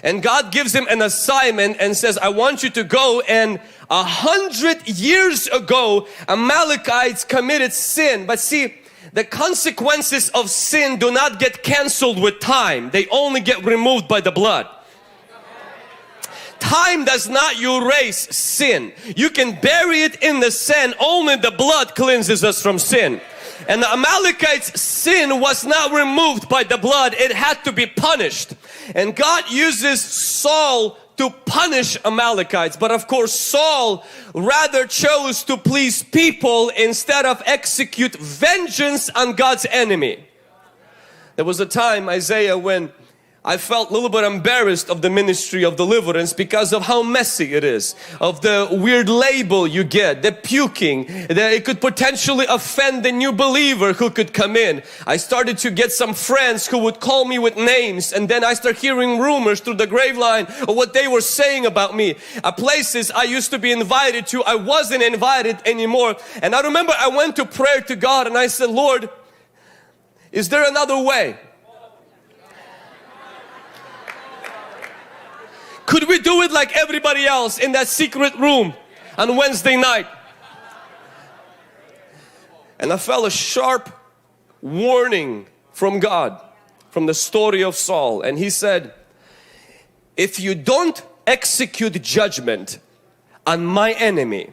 And God gives him an assignment and says, I want you to go, and 100 years ago Amalekites committed sin. But see, the consequences of sin do not get cancelled with time. They only get removed by the blood. Time does not erase sin. You can bury it in the sand. Only the blood cleanses us from sin. And the Amalekites' sin was not removed by the blood. It had to be punished. And God uses Saul to punish Amalekites. But of course Saul rather chose to please people instead of execute vengeance on God's enemy. There was a time, Isaiah, when I felt a little bit embarrassed of the ministry of deliverance because of how messy it is, of the weird label you get, the puking, that it could potentially offend the new believer who could come in. I started to get some friends who would call me with names, and then I start hearing rumors through the graveline of what they were saying about me. Places I used to be invited to, I wasn't invited anymore. And I remember I went to prayer to God and I said, Lord, is there another way? Could we do it like everybody else in that secret room on Wednesday night? And I felt a sharp warning from God, from the story of Saul. And he said, if you don't execute judgment on my enemy,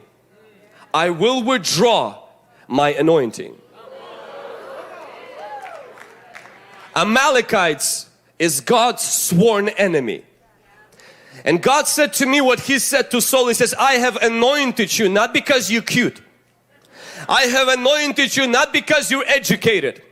I will withdraw my anointing. Amalekites is God's sworn enemy. And God said to me what He said to Saul. He says, I have anointed you not because you're cute. I have anointed you not because you're educated.